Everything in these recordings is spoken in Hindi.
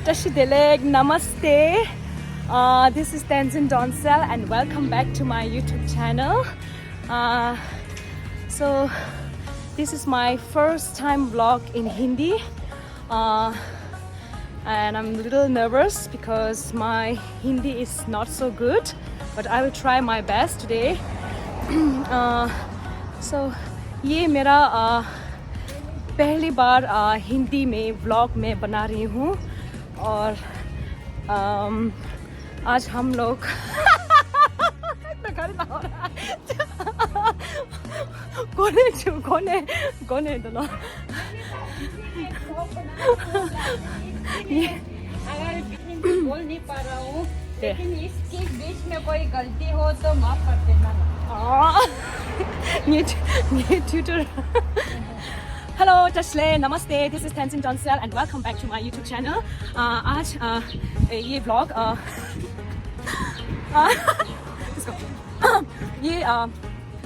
Tashideleg, namaste. This is Tenzin Donsel and welcome back to my YouTube channel. So this is my first time vlog in Hindi. And I'm a little nervous because my Hindi is not so good, but I will try my best today. So ये मेरा पहली बार हिंदी में व्लॉग में बना रही हूँ और आज हम लोग कोने दोनों अगर बोल नहीं पा रहा हूँ लेकिन इसके बीच में कोई गलती हो तो माफ कर देना। ये tutor Hello, Tashle, Namaste. This is Tenzin Donsel and welcome back to my YouTube channel. आज ये vlog ये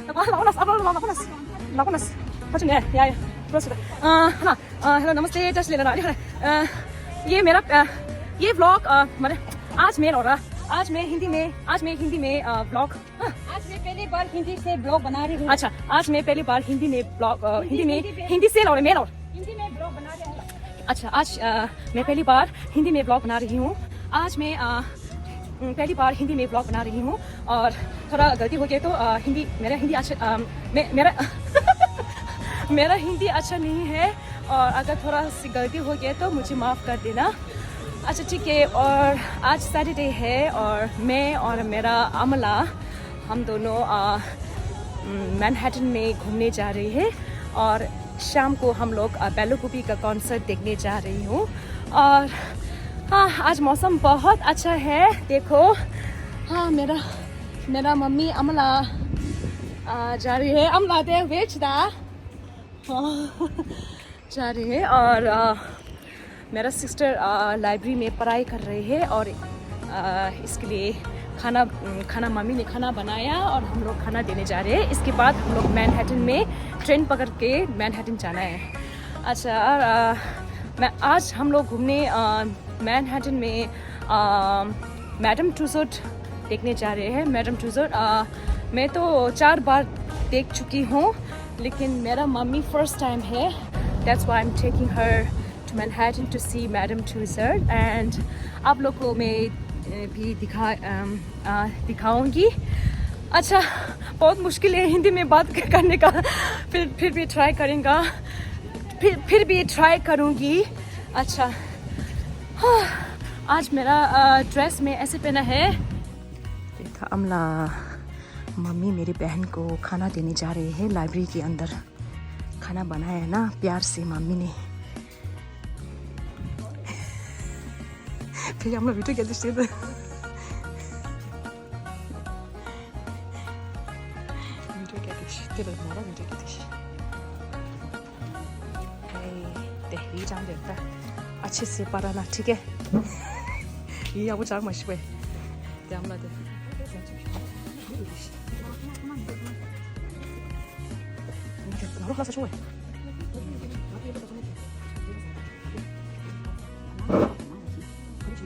lagunas macam ni ya terus hello namaste Tashle ये मेरा ये vlog आज मैं हिंदी में vlog आज मैं पहली बार हिंदी से ब्लॉग बना रही हूँ। अच्छा आज मैं पहली बार हिंदी में ब्लॉग हिंदी से और हिंदी में ब्लॉग बना रही हूँ। अच्छा आज मैं पहली बार हिंदी में ब्लॉग बना रही हूँ। आज मैं पहली बार हिंदी में ब्लॉग बना रही हूँ और थोड़ा गलती हो गई तो हिंदी मेरा हिंदी अच्छा मेरा हिंदी अच्छा नहीं है और अगर थोड़ा सी गलती हो गई तो मुझे माफ़ कर देना। अच्छा ठीक है। और आज सैटरडे है और मैं और मेरा अमला हम दोनों मैनहट्टन में घूमने जा रहे हैं और शाम को हम लोग बेलो कुपी का कॉन्सर्ट देखने जा रही हूँ। और हाँ आज मौसम बहुत अच्छा है देखो। हाँ मेरा मम्मी अमला जा रही है। अमला दे बेचदा जा रही है और मेरा सिस्टर लाइब्रेरी में पढ़ाई कर रही है और इसके लिए खाना मम्मी ने खाना बनाया और हम लोग खाना देने जा रहे हैं। इसके बाद हम लोग मैनहट्टन में ट्रेन पकड़ के मैनहट्टन जाना है। अच्छा मैं आज हम लोग घूमने मैनहट्टन में मैडम टूसोट देखने जा रहे हैं। मैडम टूसोट मैं तो 4 बार देख चुकी हूँ लेकिन मेरा मम्मी फर्स्ट टाइम है। That's why I am taking her to Manhattan to see Madame Tussauds and आप लोग को मैं भी दिखाऊंगी। अच्छा बहुत मुश्किल है हिंदी में बात करने का फिर भी ट्राई करेंगे फिर भी ट्राई करूंगी। अच्छा हाँ, आज मेरा ड्रेस में ऐसे पहना है। देखा अमला मम्मी मेरी बहन को खाना देने जा रहे हैं। लाइब्रेरी के अंदर खाना बनाया है ना प्यार से मम्मी ने। फिर हम लोग वीडियो क्या दिखते थे अच्छे से पढ़ना ठीक है। ये अब चाक मशबे त्यामला दे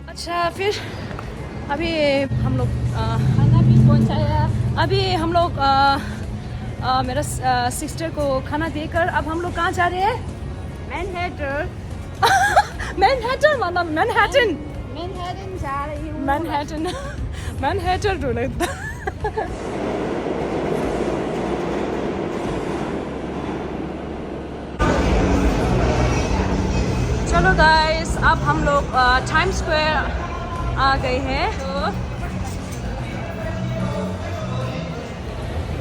अच्छा फिर अभी हम लोग खाना भी पहुँचाया। अभी हम लोग मेरा सिस्टर को खाना देकर अब हम लोग कहाँ जा रहे हैं? मैनहट्टन मतलब मैनहट्टन जा रही हूँ। मैनहट्टन ढूंढे। चलो गाइस अब हम लोग टाइम स्क्वायर आ गए हैं। तो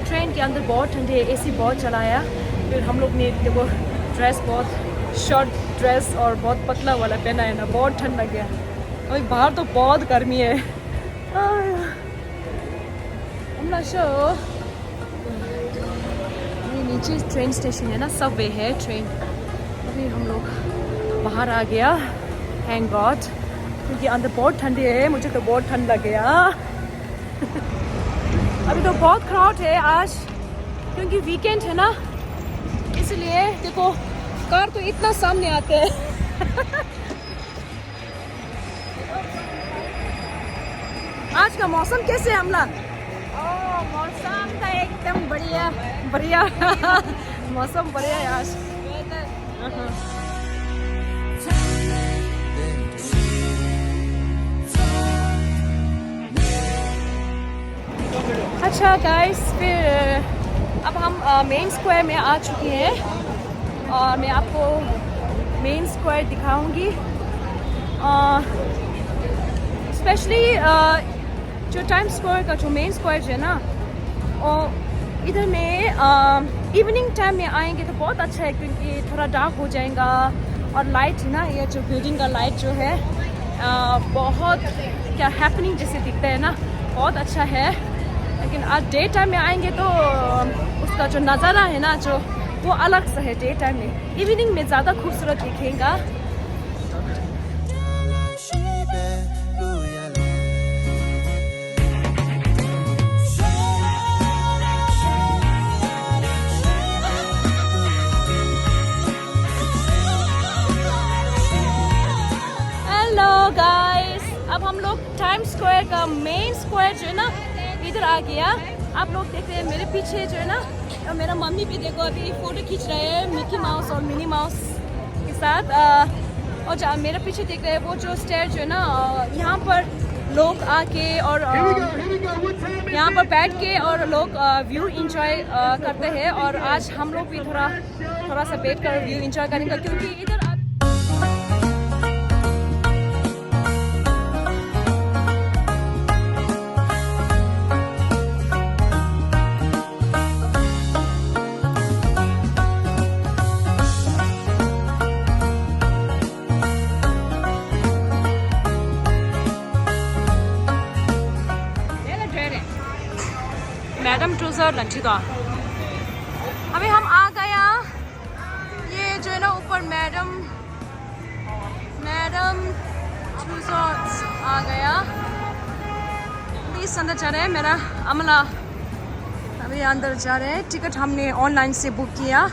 ट्रेन के अंदर बहुत ठंडी है, एसी बहुत चलाया। फिर हम लोग ने देखो ड्रेस बहुत शॉर्ट ड्रेस और बहुत पतला वाला पहना है ना, बहुत ठंड लग गया। अभी बाहर तो बहुत गर्मी है। ये नीचे ट्रेन स्टेशन है ना, सबवे है ट्रेन। अभी हम लोग बाहर आ गया थैंक गॉड क्योंकि अंदर बहुत ठंडी है। मुझे तो बहुत ठंड लग गया। अभी तो बहुत क्राउड है आज क्योंकि वीकेंड है ना, इसलिए देखो कार तो इतना सामने आते हैं। आज का मौसम कैसे है अमला? मौसम का एकदम बढ़िया बढ़िया मौसम बढ़िया है आज। अच्छा गाइस, फिर अब हम मेन स्क्वायर में आ चुके हैं और मैं आपको मेन स्क्वायर दिखाऊंगी। स्पेशली जो टाइम स्क्वायर का जो मेन स्क्वायर जो है ना, और इधर में इवनिंग टाइम में आएंगे तो बहुत अच्छा है, क्योंकि थोड़ा डार्क हो जाएगा और लाइट है ना, ये जो बिल्डिंग का लाइट जो है बहुत क्या हैपनिंग जैसे दिखता है ना, बहुत अच्छा है। लेकिन आज डे टाइम में आएंगे तो उसका जो नज़ारा है ना, जो वो अलग सा है डे टाइम में। इवनिंग में ज़्यादा खूबसूरत दिखेगा। हेलो गाइस, अब हम लोग टाइम स्क्वायर का मेन स्क्वायर जो है ना, इधर आ गया। आप लोग देख रहे हैं मेरे पीछे जो है ना, और मेरा मम्मी भी देखो अभी फोटो खींच रहे हैं मिकी माउस और मिनी माउस के साथ। और जहाँ मेरे पीछे देख रहे हैं वो जो स्टेयर जो है ना, यहाँ पर लोग आके और यहाँ पर बैठ के और लोग व्यू इंजॉय करते हैं। और आज हम लोग भी थोड़ा सा बैठ कर व्यू इंजॉय करेंगे, क्योंकि इधर मैडम ट्रूजर लंचिदा। अभी हम आ गया, ये जो है ना ऊपर मैडम ट्रूजर आ गया। प्लीज अंदर जा रहे हैं, मेरा अमला अभी अंदर जा रहे हैं। टिकट हमने ऑनलाइन से बुक किया।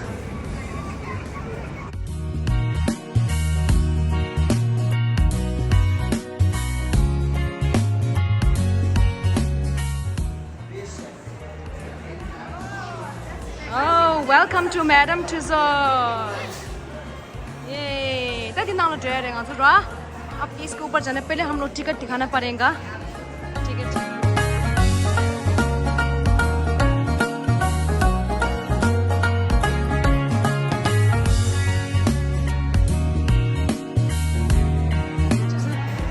Welcome to Madam Tussauds। ये तक नाम लो ट्रेन रहेगा थोड़ा। अब इसके ऊपर जाने पहले हम लोग टिकट दिखाना पड़ेगा। टिकट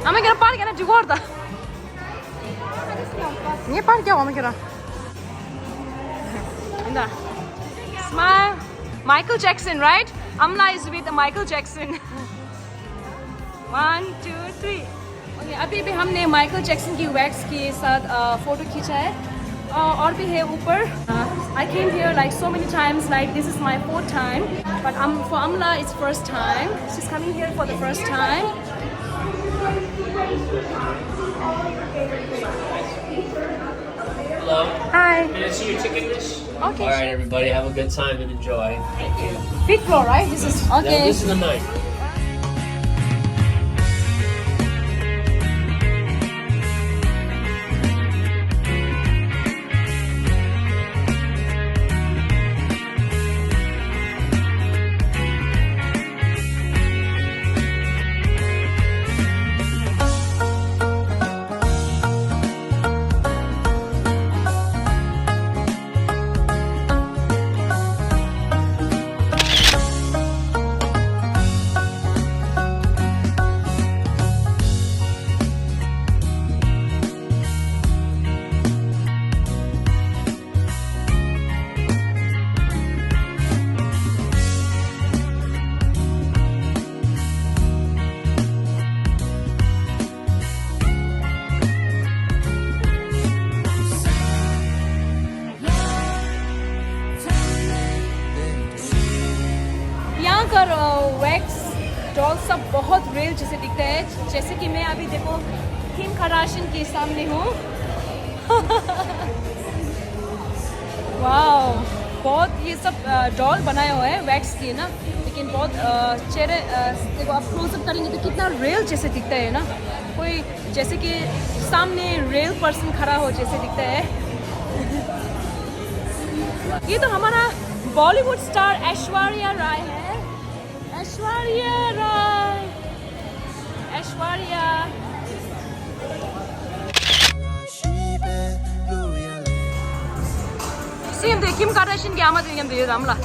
हमें क्या पार क्या ना जुगाड़ था। ये पार क्या हुआ हमें क्या? इंदा Smile. Michael Jackson, right? Amla is with Michael Jackson. 1, 2, 3. Okay, अभी भी हमने माइकल जैक्सन की वैक्स के साथ फोटो खींचा है। और भी है ऊपर। I came here like so many times. Like this is my 4th time, but for Amla it's first time. She's coming here for the first time. Hello. Hi. Can I see your ticket, miss? Okay. All right, everybody, have a good time and enjoy. Thank you. 5th floor, right? This is okay. No, this is the 9th. कर वैक्स डॉल सब बहुत रियल जैसे दिखता है, जैसे कि मैं अभी देखो किम कार्दाशियन के सामने हूँ। वाओ, बहुत ये सब डॉल बनाए हुए हैं वैक्स की ना, लेकिन लेकिन बहुत चेहरे देखो आप क्लोजअप करेंगे तो कितना रियल जैसे दिखता है ना, कोई जैसे कि सामने रियल पर्सन खड़ा हो जैसे दिखता है। ये तो हमारा बॉलीवुड स्टार ऐश्वर्या राय है। Aishwarya Rai, Aishwarya Same day Kim Kardashian ki amad ngam de ramla.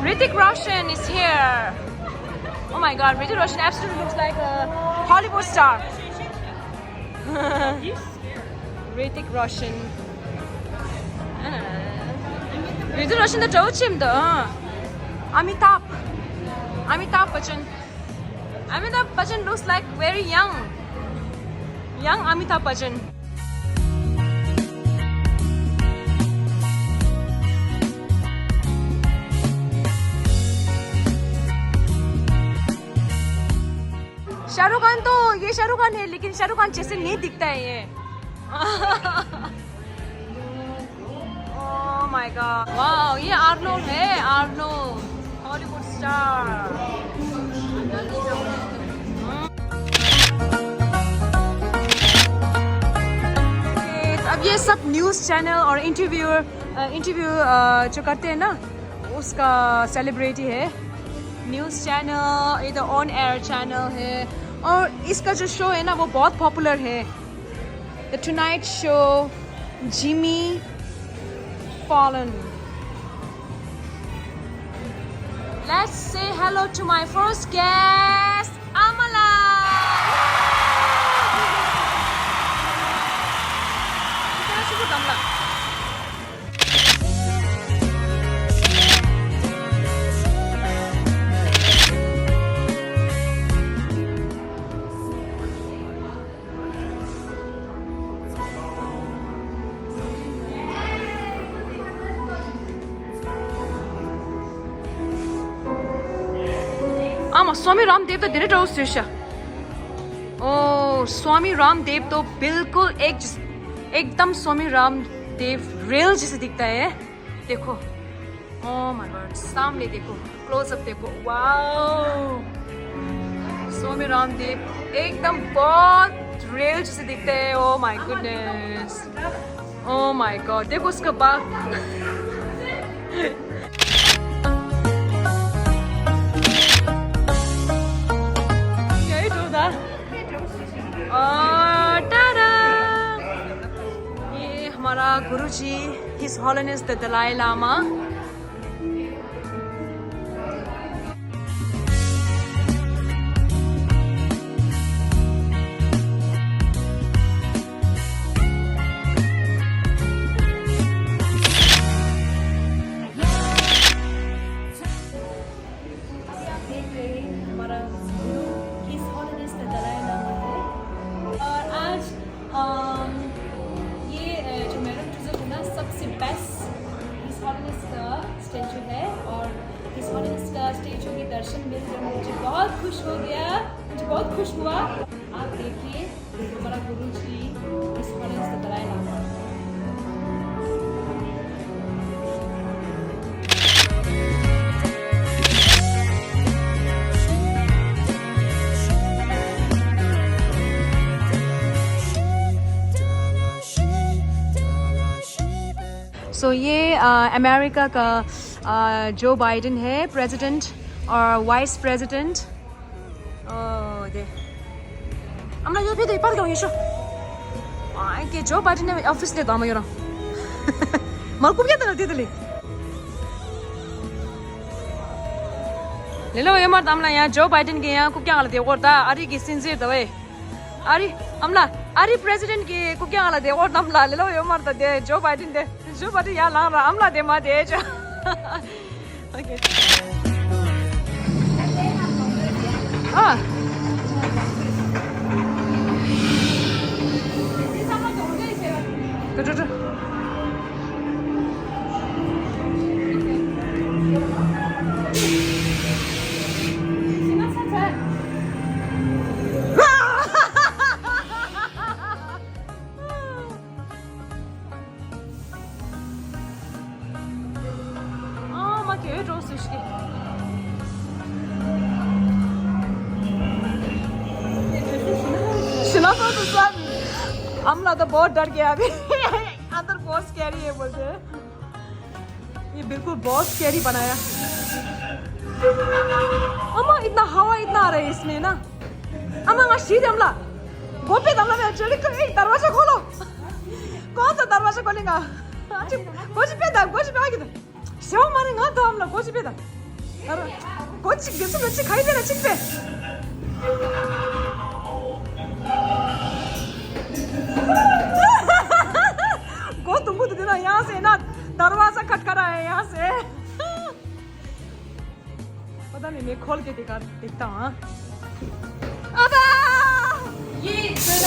Hrithik Roshan is here. Oh my God, Hrithik Roshan absolutely looks like a Hollywood star. Hrithik Roshan. Hrithik Roshan the Joachim though. Amitabh Bachchan. Amitabh Bachchan looks like very young Amitabh Bachchan. Shahrukh Khan तो ये शाहरुख खान है लेकिन शाहरुख खान जैसे नहीं दिखता है ये। ओह माय गॉड, वाओ ये आर्नोल्ड है, आर्नोल्ड हॉलीवुड स्टार। अब ये सब न्यूज़ चैनल और इंटरव्यू जो करते हैं ना उसका सेलिब्रिटी है। न्यूज़ चैनल, इधर ऑन एयर चैनल है और इसका जो शो है ना वो बहुत पॉपुलर है, the tonight show, Jimmy Fallon. Let's say hello to my first guest Amala. Amala Swami Ramdev तो धेरै रौस दृश्य। ओ स्वामी रामदेव तो बिल्कुल एकदम स्वामी रामदेव रियल जैसे दिखता है। देखो, ओह माय गॉड, सामने देखो, क्लोज अप देखो, वाओ स्वामी रामदेव एकदम बहुत रियल जैसे दिखते हैं। Oh my goodness, oh my god, देखो उसका बाल। ये हमारा गुरुजी, his holiness the Dalai Lama. Statue के दर्शन मिलकर मुझे बहुत खुश हो गया, मुझे बहुत खुश हुआ। आप देखिए हमारा गुरु जी इस दलाई लामा। सो ये अमेरिका का जो बाइडेन है प्रेसिडेंट और वाइस प्रेसिडेंट। 네. 아마 옆에도 이빨이 더 있어. 아 이게 조 바이든의 오피스에도 아마 이런. 말 꾸미겠다 너 뒤들리. ले लो ये मत हमला यहाँ जो बाइडेन के यहाँ को क्या हालत है और ता आरी की सिंसियर तो है आरी हमला आरी प्रेसिडेंट की को क्या हालत है और हमला ले लो ये मत दे जो बाइडेन यहाँ ला रहा हमला दे मत दे जो ओके हाँ तो हमला तो बहुत डर गया अभी अंदर बहुत स्कैरी है बोलते हैं ये बिल्कुल बहुत स्कैरी बनाया अम्मा इतना हवा इतना आ रहा है इसमें ना अम्मा सीधे हमला गोपी हमला मैं जल्दी कर दरवाजा खोलो कौन सा दरवाजा खोलेगा कुछ पे आगे सेव मारेगा तो हमला कुछ पे कुछ बच्चे खाई देना चिक पे गो तुमको तो देना यहाँ से ना दरवाजा खटखटा है यहाँ से पता नहीं मैं खोल के देखता हूँ अब ये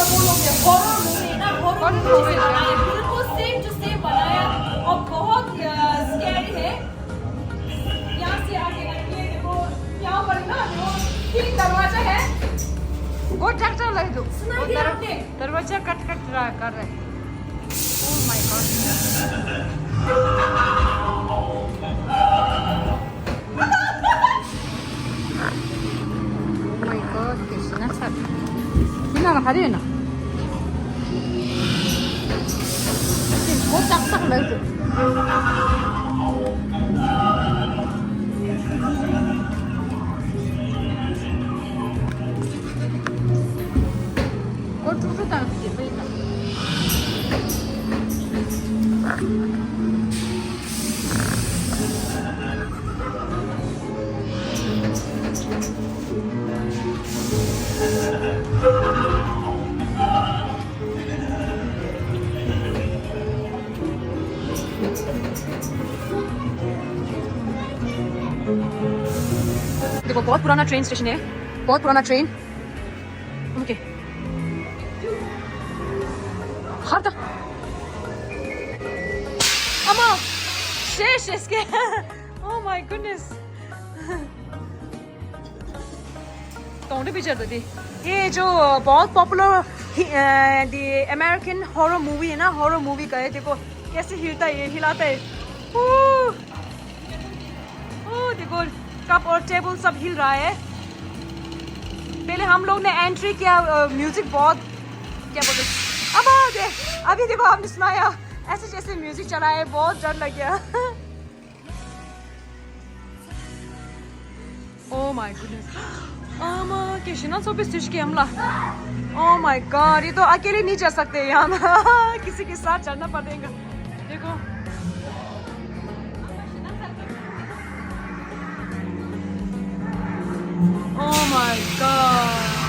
वो लोग हॉरर मूवी ना हॉरर मूवी बिल्कुल सेम टू सेम बनाया और बहुत स्कैरी है यहाँ से आगे ये देखो यहाँ पर ना जो तीन दरवाजा है वो डॉक्टर लग दो दरवाजा कट रहा कर रहे ओह my God my God Kisna sir किना हरे ना वो डॉक्टर लग दो देखो बहुत पुराना ट्रेन स्टेशन है बहुत पुराना ट्रेन ओके harda ama इसके oh my goodness कौन पिक्चर थी ये जो बहुत पॉपुलर दी अमेरिकन हॉरर मूवी है ना हॉरर मूवी का है देखो कैसे हिलता है ये हिलाता है ओ देखो कप और टेबल सब हिल रहा है पहले हम लोग ने एंट्री किया म्यूजिक बहुत क्या बोलते अब अभी देखो आपने सुनाया ऐसे जैसे म्यूजिक चला है बहुत डर लग गया ओह माय गुडनेस आमा कितना सोफिस्टिकेटेड के हमला ओह माय गॉड ये तो अकेले नहीं जा सकते यहाँ किसी के साथ चलना पड़ेगा देखो ओह my God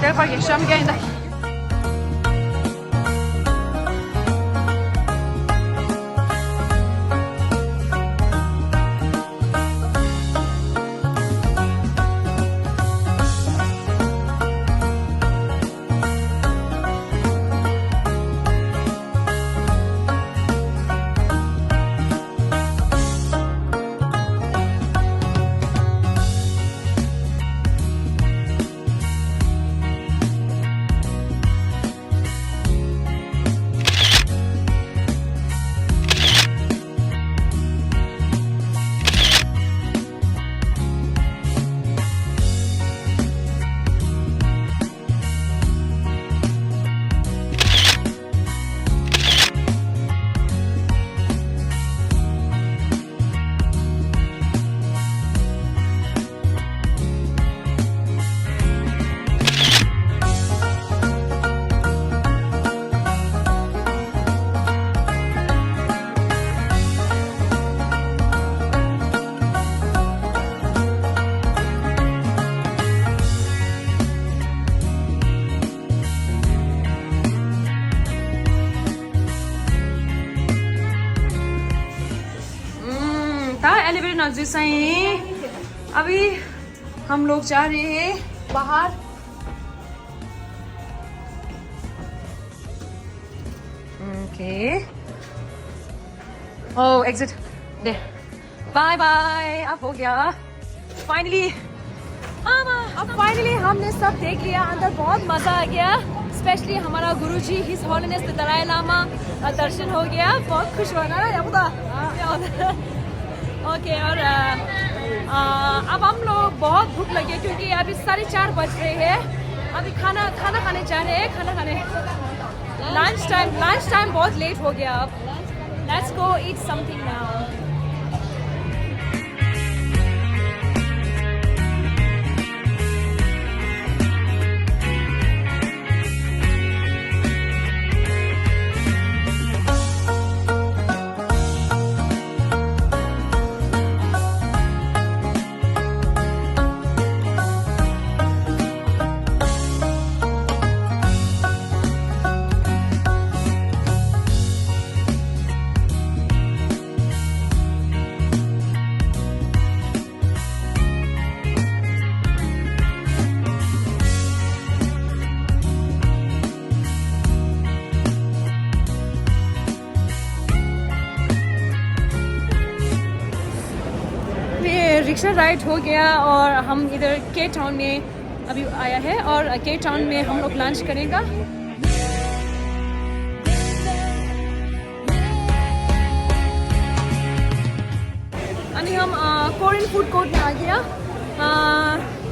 Derfor jeg som gain deg. जिसई अभी हम लोग जा रहे हैं बाहर। ओके ओह एग्जिट दे बाय बाय। अब हो गया फाइनली। अब फाइनली हमने सब देख लिया। अंदर बहुत मज़ा आ गया, स्पेशली हमारा गुरुजी his holiness the Dalai Lama दर्शन हो गया। बहुत खुश हुआ ना याबुदा। ओके और अब हम लोग बहुत भूख लगी है क्योंकि अभी 4:30 बज रहे हैं। अभी खाना खाने जा रहे हैं। खाना खाने लंच टाइम बहुत लेट हो गया। अब let's go eat something now. Rickshaw ride हो गया और हम इधर के टाउन में अभी आया है और के टाउन में हम लोग लंच करेंगे। अभी हम कोरियन फूड कोर्ट में आ गया।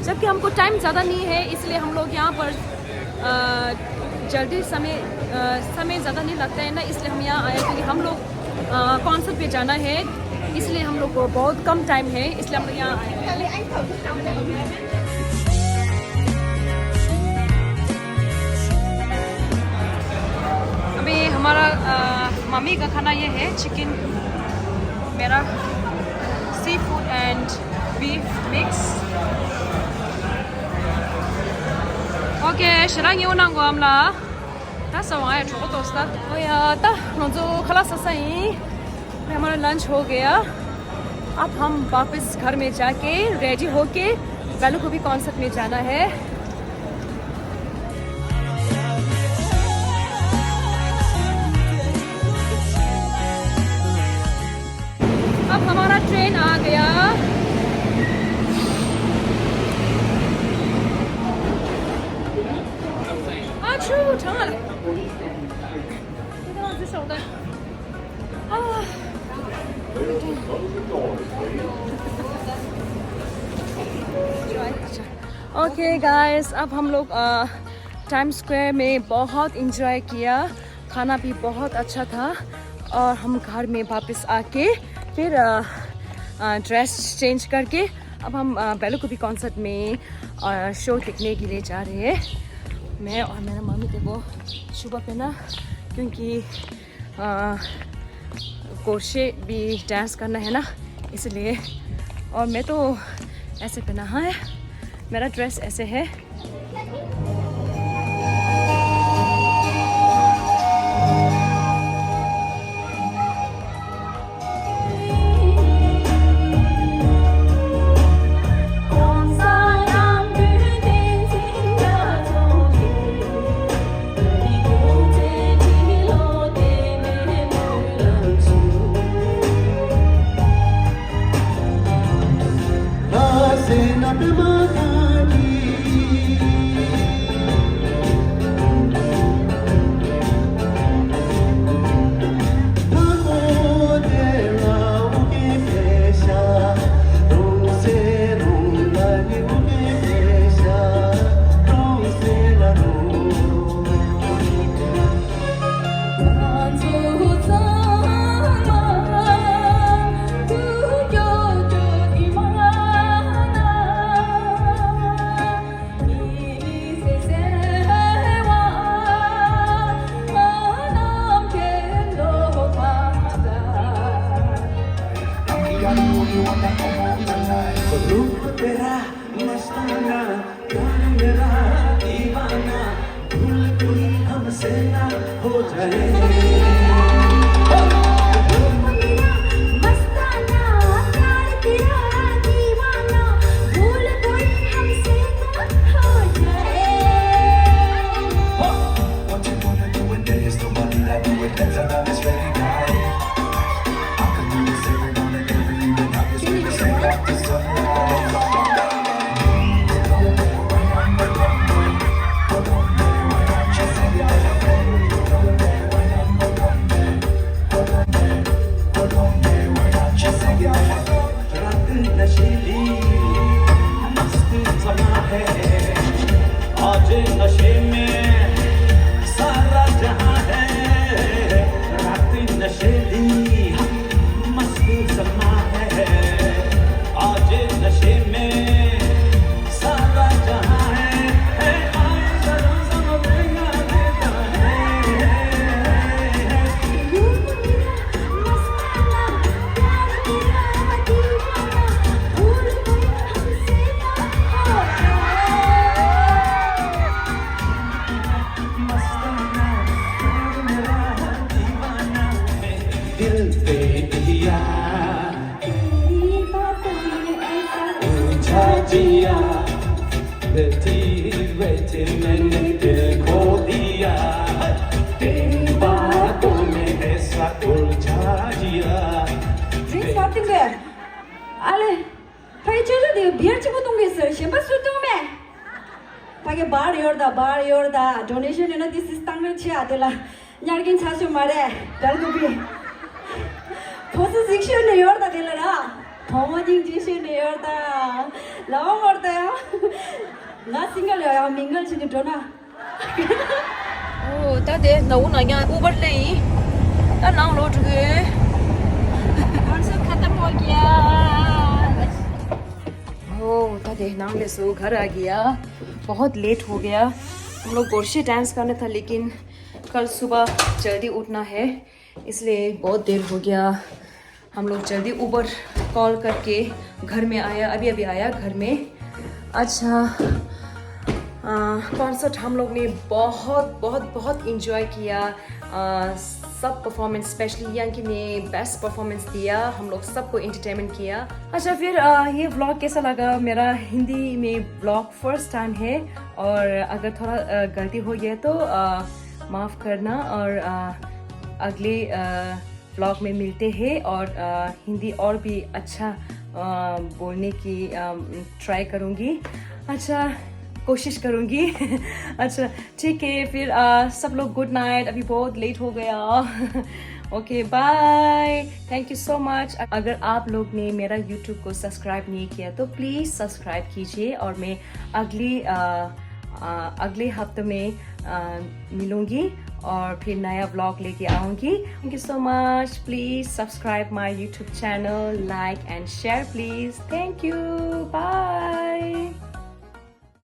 जबकि हमको टाइम ज़्यादा नहीं है इसलिए हम लोग यहाँ पर जल्दी समय ज़्यादा नहीं लगता है ना, इसलिए हम यहाँ आए क्योंकि हम लोग कॉन्सर्ट पे जाना है, इसलिए हम लोग को बहुत कम टाइम है, इसलिए हम लोग यहाँ आए हैं। अभी हमारा मम्मी का खाना ये है चिकन, मेरा seafood and beef mix. Okay 시랑이 오는 거 amla 다서 와야 저것도 없어. ओया ता 먼저 खलास सही हमारा लंच हो गया। अब हम वापस घर में जाके रेडी होके बेलू को भी कॉन्सर्ट में जाना है। अब हमारा ट्रेन आ गया। अच्छा चल ओके गाइस, अब हम लोग टाइम स्क्वायर में बहुत इंजॉय किया, खाना भी बहुत अच्छा था और हम घर में वापस आके फिर ड्रेस चेंज करके अब हम बेलू को भी कॉन्सर्ट में शो देखने के लिए जा रहे हैं। मैं और मेरा मम्मी थे वो सुबह पे ना, क्योंकि कोर्शे भी डांस करना है ना इसलिए, और मैं तो ऐसे पहना है, मेरा ड्रेस ऐसे है। मस्ताना प्यार तेरा है आज नशे में सारा जहां है रात नशे दी मस्त समा है आज नशे में सारा जहां है आए जरा समझेगा देता मस्ताना मेरा दीवाना दिल पे दिया उलझा जिया बैठी बैठे मैंने दिल खो दिया तेरी बातों में ऐसा उलझा जिया Drinks 같은 거. 알레. 파이 쳐줘도 비열치 보통 게 있어요. 신발 수동매. 파게 bar yorda. Donation ena this is tang을 치야 되라. 냐긴 차수 말해. 달고비. 포스 식션 yorda 되라라. 더머징 지션 yorda. long yorda. 나 싱글이야. 민글 지금 전화. 오, 다들 나 오늘 그냥 우버 레이. 나 나로 저게. और खत्म हो गया ओह दादी नाम सो घर आ गया बहुत लेट हो गया हम लोग गोरशे डांस करना था लेकिन कल सुबह जल्दी उठना है इसलिए बहुत देर हो गया हम लोग जल्दी उबर कॉल करके घर में आया अभी आया घर में अच्छा कॉन्सर्ट हम लोग ने बहुत इंजॉय किया सब परफॉर्मेंस स्पेशली यांकी ने बेस्ट परफॉर्मेंस दिया हम लोग सबको एंटरटेनमेंट किया अच्छा फिर ये व्लॉग कैसा लगा मेरा हिंदी में व्लॉग फर्स्ट टाइम है और अगर थोड़ा गलती हो गया तो माफ़ करना और अगले व्लॉग में मिलते हैं और हिंदी और भी अच्छा बोलने की ट्राई करूँगी अच्छा कोशिश करूँगी अच्छा ठीक है फिर सब लोग गुड नाइट अभी बहुत लेट हो गया okay bye thank you so much अगर आप लोग ने मेरा यूट्यूब को सब्सक्राइब नहीं किया तो प्लीज़ सब्सक्राइब कीजिए और मैं अगले हफ्ते में मिलूँगी और फिर नया व्लॉग लेके आऊँगी thank you so much please subscribe my YouTube channel like and share please thank you bye